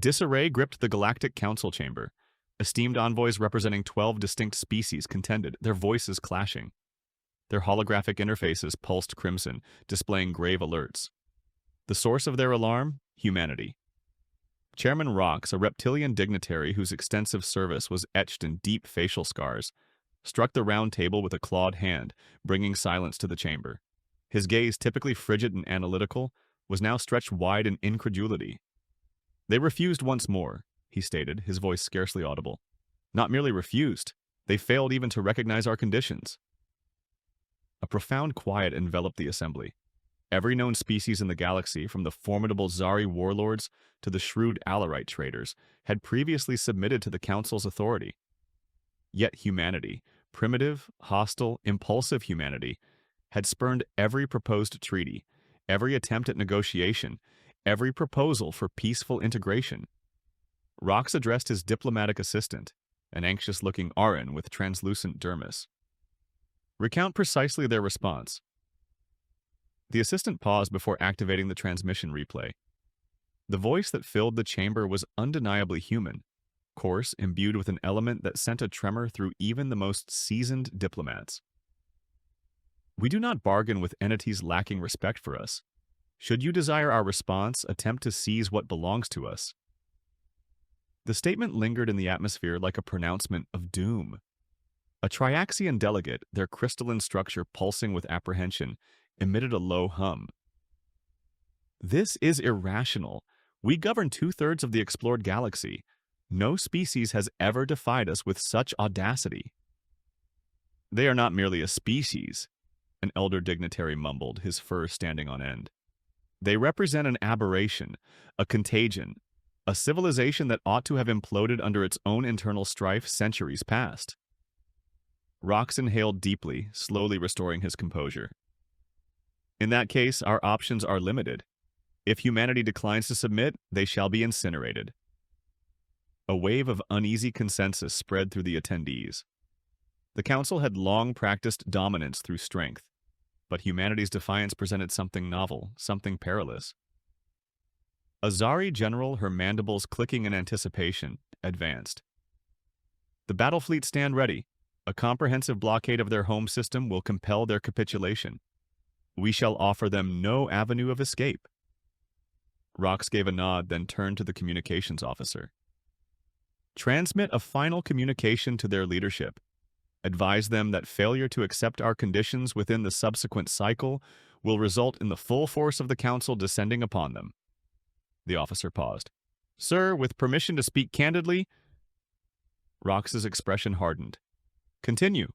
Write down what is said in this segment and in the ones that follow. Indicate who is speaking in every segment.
Speaker 1: Disarray gripped the Galactic Council chamber. Esteemed envoys representing 12 distinct species contended, their voices clashing. Their holographic interfaces pulsed crimson, displaying grave alerts. The source of their alarm? Humanity. Chairman Rox, a reptilian dignitary whose extensive service was etched in deep facial scars, struck the round table with a clawed hand, bringing silence to the chamber. His gaze, typically frigid and analytical, was now stretched wide in incredulity. They refused once more, he stated, his voice scarcely audible. Not merely refused, they failed even to recognize our conditions. A profound quiet enveloped the assembly. Every known species in the galaxy, from the formidable Zari warlords to the shrewd Alarite traders, had previously submitted to the Council's authority. Yet humanity, primitive, hostile, impulsive humanity, had spurned every proposed treaty, every attempt at negotiation, every proposal for peaceful integration. Rox addressed his diplomatic assistant, an anxious-looking Aran with translucent dermis. Recount precisely their response. The assistant paused before activating the transmission replay. The voice that filled the chamber was undeniably human, coarse, imbued with an element that sent a tremor through even the most seasoned diplomats. We do not bargain with entities lacking respect for us. Should you desire our response, attempt to seize what belongs to us. The statement lingered in the atmosphere like a pronouncement of doom. A Triaxian delegate, their crystalline structure pulsing with apprehension, emitted a low hum. This is irrational. We govern 2/3 of the explored galaxy. No species has ever defied us with such audacity. They are not merely a species, an elder dignitary mumbled, his fur standing on end. They represent an aberration, a contagion, a civilization that ought to have imploded under its own internal strife centuries past. Rox inhaled deeply, slowly restoring his composure. In that case, our options are limited. If humanity declines to submit, they shall be incinerated. A wave of uneasy consensus spread through the attendees. The Council had long practiced dominance through strength, but humanity's defiance presented something novel, something perilous. A Zari general, her mandibles clicking in anticipation, advanced. The battle fleet stand ready. A comprehensive blockade of their home system will compel their capitulation. We shall offer them no avenue of escape. Rox gave a nod, then turned to the communications officer. Transmit a final communication to their leadership. Advise them that failure to accept our conditions within the subsequent cycle will result in the full force of the Council descending upon them. The officer paused. Sir, with permission to speak candidly? Rox's expression hardened. Continue.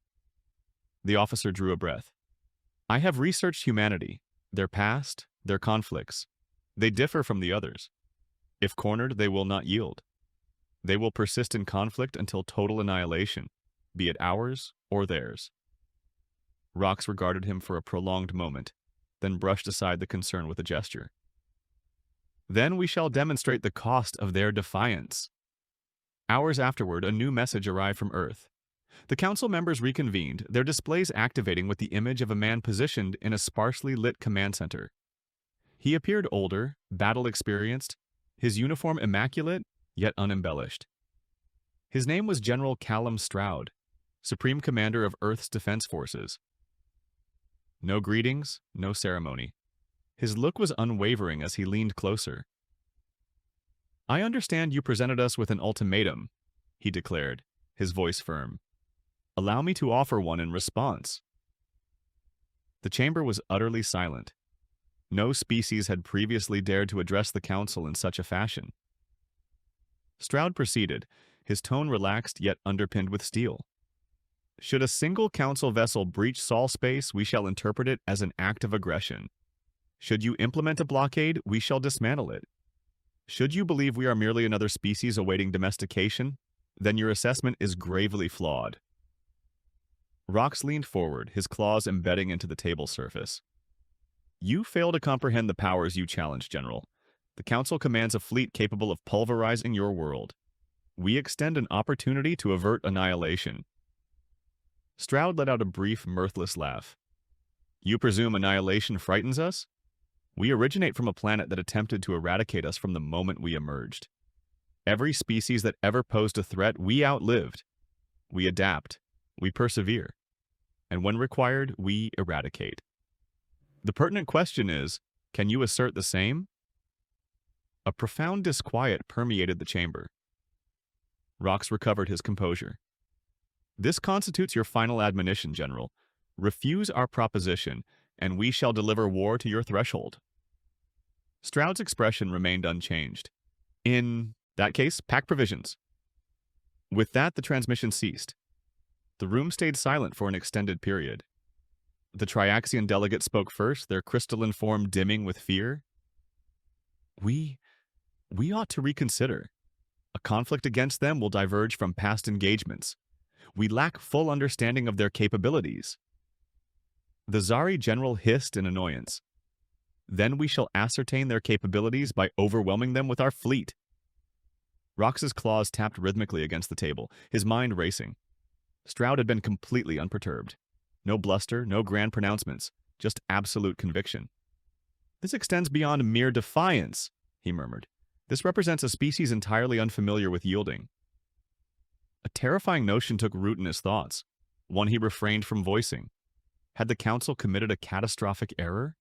Speaker 1: The officer drew a breath. I have researched humanity, their past, their conflicts. They differ from the others. If cornered, they will not yield. They will persist in conflict until total annihilation, be it ours or theirs. Rox regarded him for a prolonged moment, then brushed aside the concern with a gesture. Then we shall demonstrate the cost of their defiance. Hours afterward, a new message arrived from Earth. The Council members reconvened, their displays activating with the image of a man positioned in a sparsely lit command center. He appeared older, battle-experienced, his uniform immaculate, yet unembellished. His name was General Callum Stroud, Supreme Commander of Earth's Defense Forces. No greetings, no ceremony. His look was unwavering as he leaned closer. I understand you presented us with an ultimatum, he declared, his voice firm. Allow me to offer one in response. The chamber was utterly silent. No species had previously dared to address the Council in such a fashion. Stroud proceeded, his tone relaxed yet underpinned with steel. Should a single Council vessel breach Sol space, we shall interpret it as an act of aggression. Should you implement a blockade, we shall dismantle it. Should you believe we are merely another species awaiting domestication, then your assessment is gravely flawed. Rox leaned forward, his claws embedding into the table surface. You fail to comprehend the powers you challenge, General. The Council commands a fleet capable of pulverizing your world. We extend an opportunity to avert annihilation. Stroud let out a brief, mirthless laugh. You presume annihilation frightens us? We originate from a planet that attempted to eradicate us from the moment we emerged. Every species that ever posed a threat, we outlived. We adapt. We persevere. And when required, we eradicate. The pertinent question is, can you assert the same? A profound disquiet permeated the chamber. Rox recovered his composure. This constitutes your final admonition, General. Refuse our proposition, and we shall deliver war to your threshold. Stroud's expression remained unchanged. In that case, pack provisions. With that, the transmission ceased. The room stayed silent for an extended period. The Triaxian delegate spoke first, their crystalline form dimming with fear. We ought to reconsider. A conflict against them will diverge from past engagements. We lack full understanding of their capabilities. The Zari general hissed in annoyance. Then we shall ascertain their capabilities by overwhelming them with our fleet. Rox's claws tapped rhythmically against the table, his mind racing. Stroud had been completely unperturbed. No bluster, no grand pronouncements, just absolute conviction. This extends beyond mere defiance, he murmured. This represents a species entirely unfamiliar with yielding. A terrifying notion took root in his thoughts, one he refrained from voicing. Had the Council committed a catastrophic error?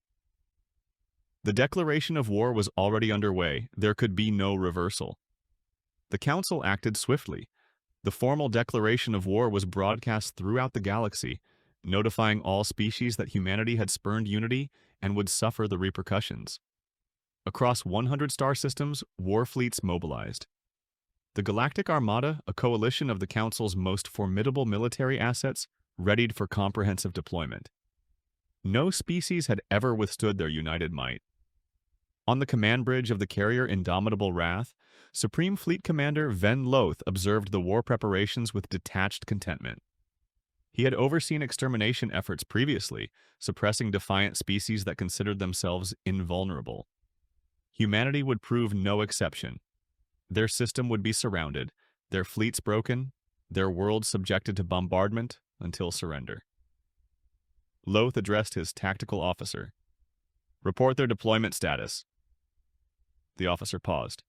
Speaker 1: The declaration of war was already underway. There could be no reversal. The Council acted swiftly. The formal declaration of war was broadcast throughout the galaxy, notifying all species that humanity had spurned unity and would suffer the repercussions. Across 100 star systems, war fleets mobilized. The Galactic Armada, a coalition of the Council's most formidable military assets, readied for comprehensive deployment. No species had ever withstood their united might. On the command bridge of the carrier Indomitable Wrath, Supreme Fleet Commander Ven Loth observed the war preparations with detached contentment. He had overseen extermination efforts previously, suppressing defiant species that considered themselves invulnerable. Humanity would prove no exception. Their system would be surrounded, their fleets broken, their worlds subjected to bombardment until surrender. Loth addressed his tactical officer. Report their deployment status. The officer paused.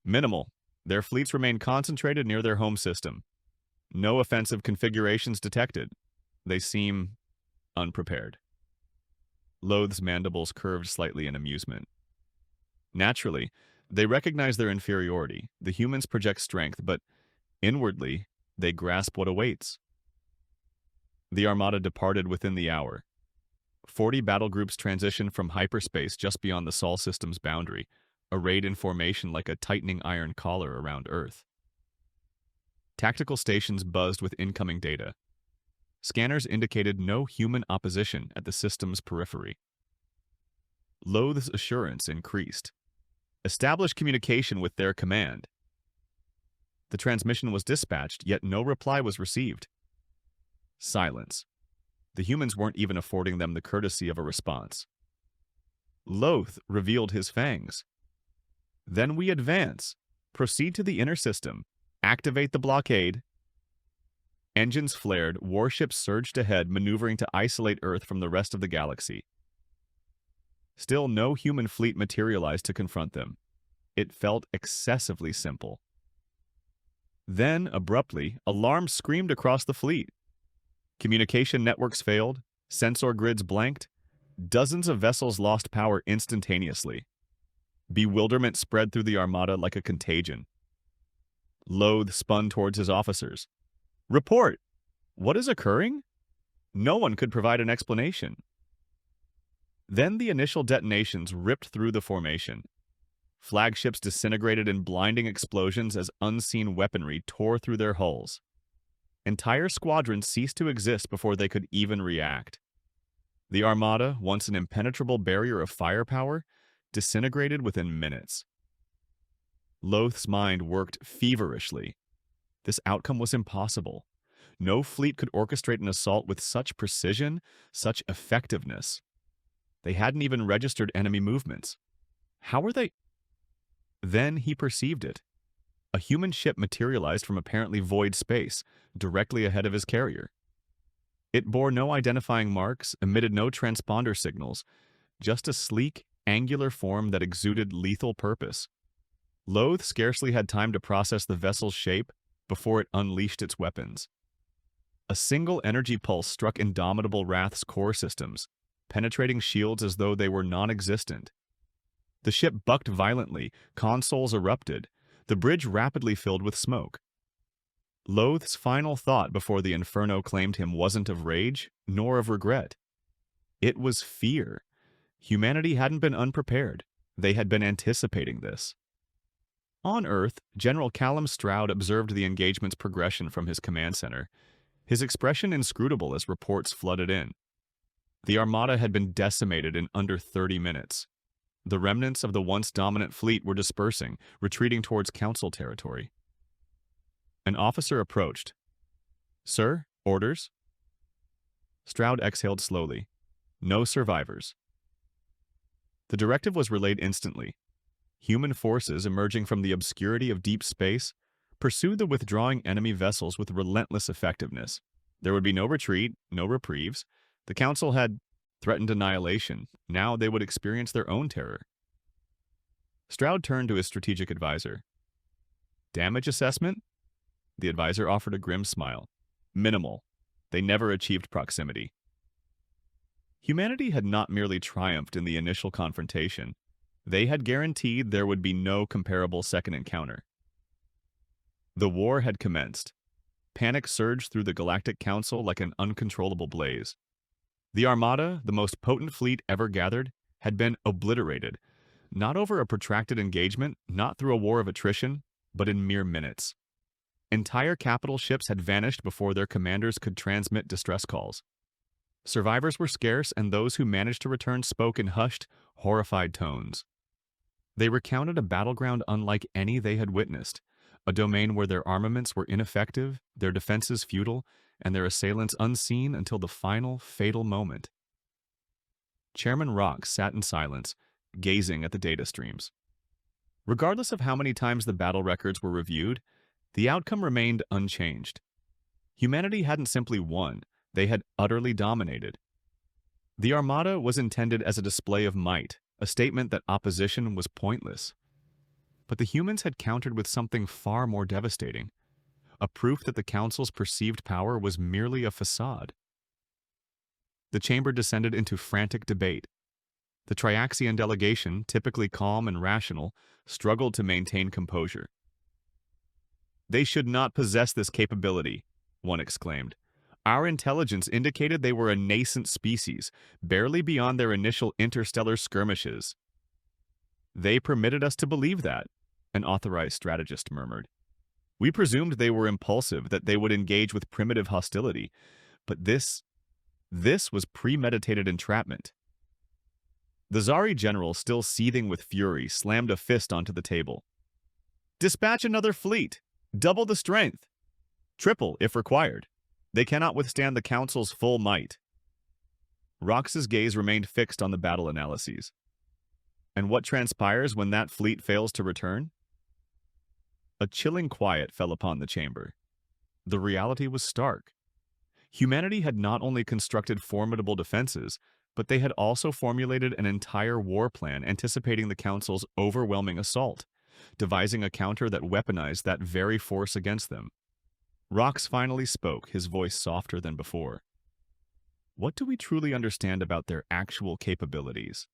Speaker 1: Minimal. Their fleets remain concentrated near their home system. No offensive configurations detected. They seem unprepared. Loth's mandibles curved slightly in amusement. Naturally, they recognize their inferiority. The humans project strength, but inwardly, they grasp what awaits. The Armada departed within the hour. 40 battle groups transitioned from hyperspace just beyond the Sol system's boundary, arrayed in formation like a tightening iron collar around Earth. Tactical stations buzzed with incoming data. Scanners indicated no human opposition at the system's periphery. Loth's assurance increased. Establish communication with their command. The transmission was dispatched, yet no reply was received. Silence. The humans weren't even affording them the courtesy of a response. Loth revealed his fangs. Then we advance. Proceed to the inner system. Activate the blockade. Engines flared, warships surged ahead, maneuvering to isolate Earth from the rest of the galaxy. Still, no human fleet materialized to confront them. It felt excessively simple. Then, abruptly, alarms screamed across the fleet. Communication networks failed, sensor grids blanked, dozens of vessels lost power instantaneously. Bewilderment spread through the Armada like a contagion. Loth spun towards his officers. Report! What is occurring? No one could provide an explanation. Then the initial detonations ripped through the formation. Flagships disintegrated in blinding explosions as unseen weaponry tore through their hulls. Entire squadrons ceased to exist before they could even react. The Armada, once an impenetrable barrier of firepower, disintegrated within minutes. Loth's mind worked feverishly. This outcome was impossible. No fleet could orchestrate an assault with such precision, such effectiveness. They hadn't even registered enemy movements. How were they? Then he perceived it. A human ship materialized from apparently void space, directly ahead of his carrier. It bore no identifying marks, emitted no transponder signals, just a sleek, angular form that exuded lethal purpose. Loath scarcely had time to process the vessel's shape before it unleashed its weapons. A single energy pulse struck Indomitable Wrath's core systems, penetrating shields as though they were non-existent. The ship bucked violently, consoles erupted, the bridge rapidly filled with smoke. Loath's final thought before the inferno claimed him wasn't of rage, nor of regret. It was fear. Humanity hadn't been unprepared. They had been anticipating this. On Earth, General Callum Stroud observed the engagement's progression from his command center, his expression inscrutable as reports flooded in. The Armada had been decimated in under 30 minutes. The remnants of the once dominant fleet were dispersing, retreating towards Council territory. An officer approached. "Sir, orders?" Stroud exhaled slowly. "No survivors." The directive was relayed instantly. Human forces emerging from the obscurity of deep space pursued the withdrawing enemy vessels with relentless effectiveness. There would be no retreat, no reprieves. The Council had threatened annihilation. Now they would experience their own terror. Stroud turned to his strategic advisor. "Damage assessment?" The advisor offered a grim smile. "Minimal. They never achieved proximity." Humanity had not merely triumphed in the initial confrontation. They had guaranteed there would be no comparable second encounter. The war had commenced. Panic surged through the Galactic Council like an uncontrollable blaze. The Armada, the most potent fleet ever gathered, had been obliterated, not over a protracted engagement, not through a war of attrition, but in mere minutes. Entire capital ships had vanished before their commanders could transmit distress calls. Survivors were scarce, and those who managed to return spoke in hushed, horrified tones. They recounted a battleground unlike any they had witnessed, a domain where their armaments were ineffective, their defenses futile, and their assailants unseen until the final, fatal moment. Chairman Rock sat in silence, gazing at the data streams. Regardless of how many times the battle records were reviewed, the outcome remained unchanged. Humanity hadn't simply won, they had utterly dominated. The Armada was intended as a display of might, a statement that opposition was pointless. But the humans had countered with something far more devastating, a proof that the Council's perceived power was merely a facade. The chamber descended into frantic debate. The Triaxian delegation, typically calm and rational, struggled to maintain composure. "They should not possess this capability," one exclaimed. "Our intelligence indicated they were a nascent species, barely beyond their initial interstellar skirmishes." "They permitted us to believe that," an authorized strategist murmured. "We presumed they were impulsive, that they would engage with primitive hostility. But this was premeditated entrapment." The Zari general, still seething with fury, slammed a fist onto the table. "Dispatch another fleet! Double the strength! Triple, if required. They cannot withstand the Council's full might." Rox's gaze remained fixed on the battle analyses. "And what transpires when that fleet fails to return?" A chilling quiet fell upon the chamber. The reality was stark. Humanity had not only constructed formidable defenses, but they had also formulated an entire war plan anticipating the Council's overwhelming assault, devising a counter that weaponized that very force against them. Rox finally spoke, his voice softer than before. "What do we truly understand about their actual capabilities?"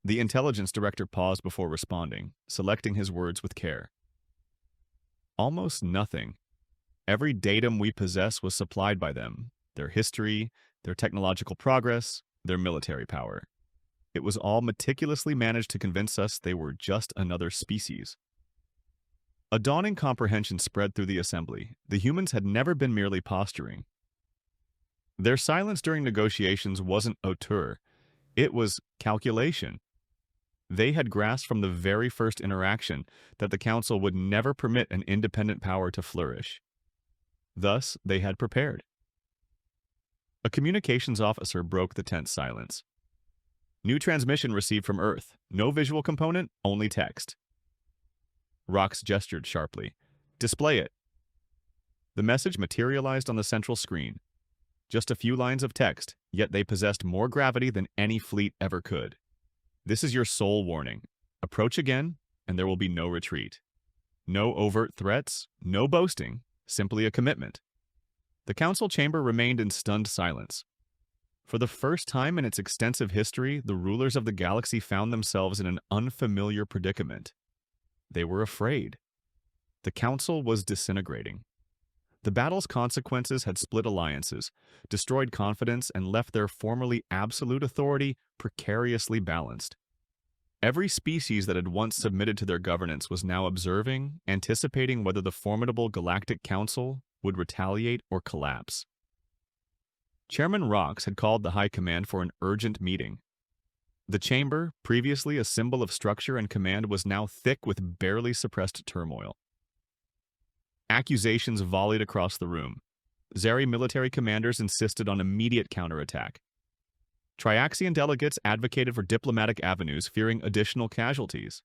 Speaker 1: The intelligence director paused before responding, selecting his words with care. "Almost nothing. Every datum we possess was supplied by them, their history, their technological progress, their military power. It was all meticulously managed to convince us they were just another species." A dawning comprehension spread through the assembly. The humans had never been merely posturing. Their silence during negotiations wasn't hauteur, it was calculation. They had grasped from the very first interaction that the Council would never permit an independent power to flourish. Thus, they had prepared. A communications officer broke the tense silence. "New transmission received from Earth. No visual component, only text." Rox gestured sharply. "Display it." The message materialized on the central screen. Just a few lines of text, yet they possessed more gravity than any fleet ever could. "This is your sole warning. Approach again, and there will be no retreat. No overt threats, no boasting, simply a commitment. The council chamber remained in stunned silence. For the first time in its extensive history, the rulers of the galaxy found themselves in an unfamiliar predicament. They were afraid. The council was disintegrating. The battle's consequences had split alliances, destroyed confidence, and left their formerly absolute authority precariously balanced. Every species that had once submitted to their governance was now observing, anticipating whether the formidable Galactic Council would retaliate or collapse. Chairman Rox had called the High Command for an urgent meeting. The chamber, previously a symbol of structure and command, was now thick with barely suppressed turmoil. Accusations volleyed across the room. Zeri military commanders insisted on immediate counterattack. Triaxian delegates advocated for diplomatic avenues, fearing additional casualties.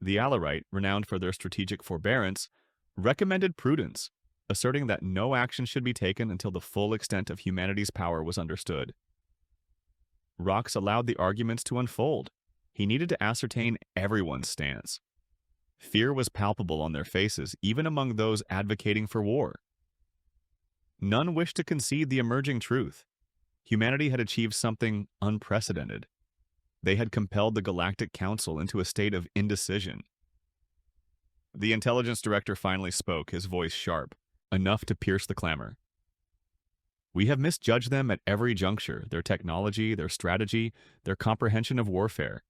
Speaker 1: The Allarite, renowned for their strategic forbearance, recommended prudence, asserting that no action should be taken until the full extent of humanity's power was understood. Rox allowed the arguments to unfold. He needed to ascertain everyone's stance. Fear was palpable on their faces, even among those advocating for war. None wished to concede the emerging truth. Humanity had achieved something unprecedented. They had compelled the Galactic Council into a state of indecision. The intelligence director finally spoke, his voice sharp, enough to pierce the clamor. We have misjudged them at every juncture, their technology, their strategy, their comprehension of warfare.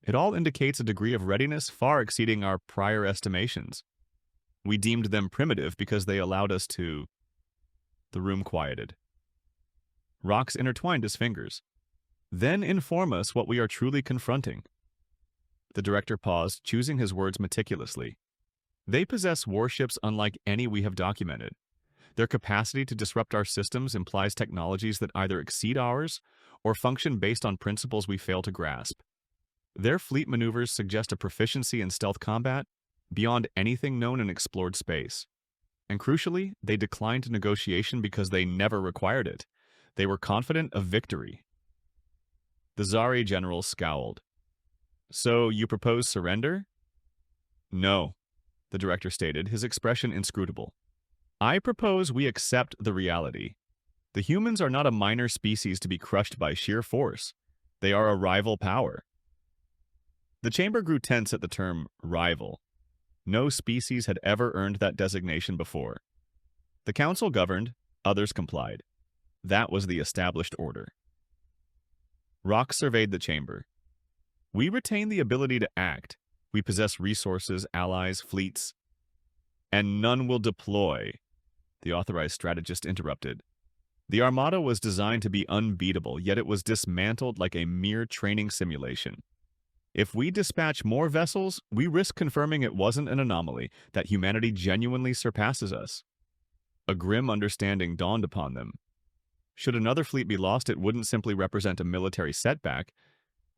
Speaker 1: It all indicates a degree of readiness far exceeding our prior estimations. We deemed them primitive because they allowed us to... The room quieted. Rox intertwined his fingers. Then inform us what we are truly confronting. The director paused, choosing his words meticulously. They possess warships unlike any we have documented. Their capacity to disrupt our systems implies technologies that either exceed ours or function based on principles we fail to grasp. Their fleet maneuvers suggest a proficiency in stealth combat beyond anything known in explored space. And crucially, they declined negotiation because they never required it. They were confident of victory. The Zari general scowled. So you propose surrender? No, the director stated, his expression inscrutable. I propose we accept the reality. The humans are not a minor species to be crushed by sheer force. They are a rival power. The chamber grew tense at the term rival. No species had ever earned that designation before. The council governed, others complied. That was the established order. Rox surveyed the chamber. We retain the ability to act. We possess resources, allies, fleets. And none will deploy, the authorized strategist interrupted. The Armada was designed to be unbeatable, yet it was dismantled like a mere training simulation. If we dispatch more vessels, we risk confirming it wasn't an anomaly, that humanity genuinely surpasses us. A grim understanding dawned upon them. Should another fleet be lost, it wouldn't simply represent a military setback.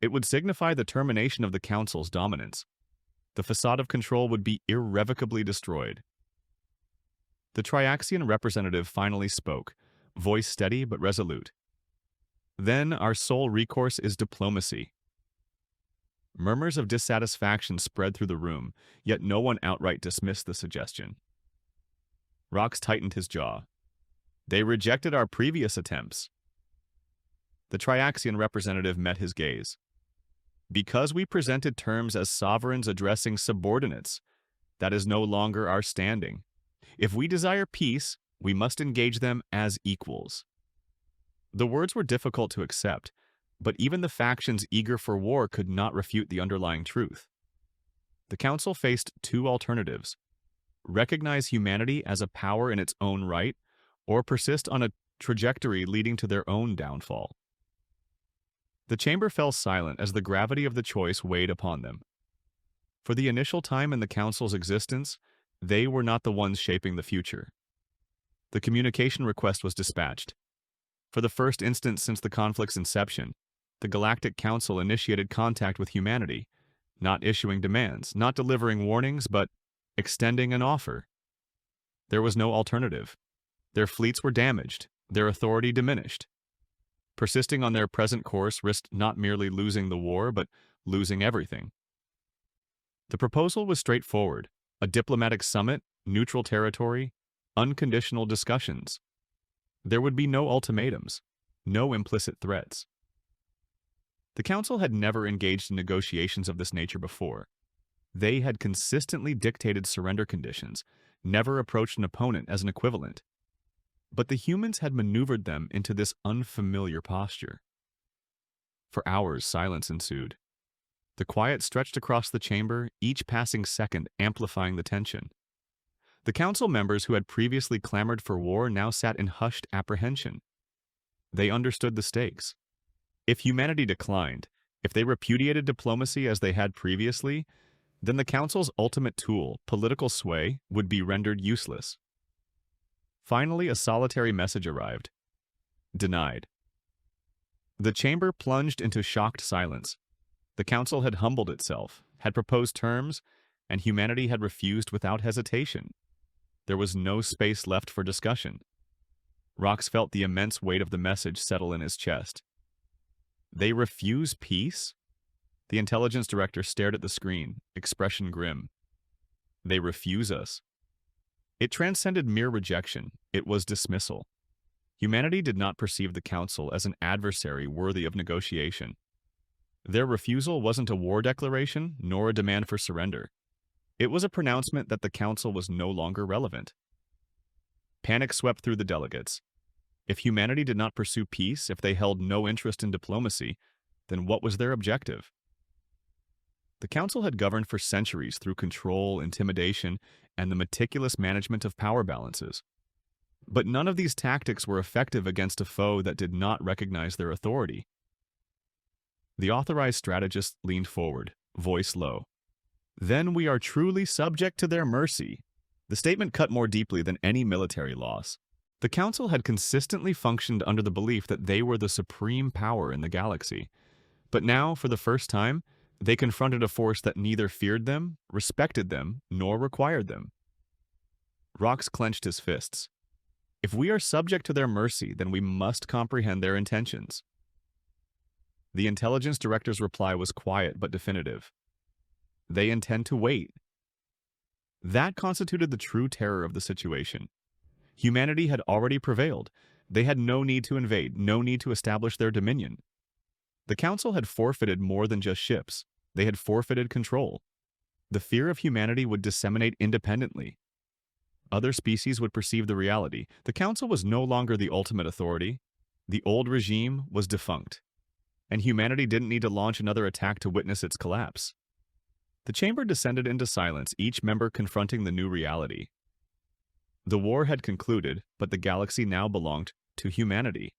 Speaker 1: It would signify the termination of the Council's dominance. The facade of control would be irrevocably destroyed. The Triaxian representative finally spoke, voice steady but resolute. Then our sole recourse is diplomacy. Murmurs of dissatisfaction spread through the room, yet no one outright dismissed the suggestion. Rox tightened his jaw. They rejected our previous attempts. The Triaxian representative met his gaze. Because we presented terms as sovereigns addressing subordinates, that is no longer our standing. If we desire peace, we must engage them as equals. The words were difficult to accept, but even the factions eager for war could not refute the underlying truth. The Council faced two alternatives: recognize humanity as a power in its own right, or persist on a trajectory leading to their own downfall. The chamber fell silent as the gravity of the choice weighed upon them. For the initial time in the Council's existence, they were not the ones shaping the future. The communication request was dispatched. For the first instance since the conflict's inception, the Galactic Council initiated contact with humanity, not issuing demands, not delivering warnings, but extending an offer. There was no alternative. Their fleets were damaged, their authority diminished. Persisting on their present course risked not merely losing the war, but losing everything. The proposal was straightforward: a diplomatic summit, neutral territory, unconditional discussions. There would be no ultimatums, no implicit threats. The Council had never engaged in negotiations of this nature before. They had consistently dictated surrender conditions, never approached an opponent as an equivalent. But the humans had maneuvered them into this unfamiliar posture. For hours, silence ensued. The quiet stretched across the chamber, each passing second amplifying the tension. The council members who had previously clamored for war now sat in hushed apprehension. They understood the stakes. If humanity declined, if they repudiated diplomacy as they had previously, then the council's ultimate tool, political sway, would be rendered useless. Finally, a solitary message arrived. Denied. The chamber plunged into shocked silence. The council had humbled itself, had proposed terms, and humanity had refused without hesitation. There was no space left for discussion. Rox felt the immense weight of the message settle in his chest. They refuse peace? The intelligence director stared at the screen, expression grim. They refuse us. It transcended mere rejection. It was dismissal. Humanity did not perceive the council as an adversary worthy of negotiation. Their refusal wasn't a war declaration, nor a demand for surrender. It was a pronouncement that the council was no longer relevant. Panic swept through the delegates. If humanity did not pursue peace, if they held no interest in diplomacy, then what was their objective? The council had governed for centuries through control, intimidation, and the meticulous management of power balances. But none of these tactics were effective against a foe that did not recognize their authority. The authorized strategist leaned forward, voice low. Then we are truly subject to their mercy. The statement cut more deeply than any military loss. The council had consistently functioned under the belief that they were the supreme power in the galaxy. But now, for the first time, they confronted a force that neither feared them, respected them, nor required them. Rox clenched his fists. If we are subject to their mercy, then we must comprehend their intentions. The intelligence director's reply was quiet but definitive. They intend to wait. That constituted the true terror of the situation. Humanity had already prevailed. They had no need to invade, no need to establish their dominion. The council had forfeited more than just ships. They had forfeited control. The fear of humanity would disseminate independently. Other species would perceive the reality. The council was no longer the ultimate authority. The old regime was defunct. And humanity didn't need to launch another attack to witness its collapse. The chamber descended into silence, each member confronting the new reality. The war had concluded, but the galaxy now belonged to humanity.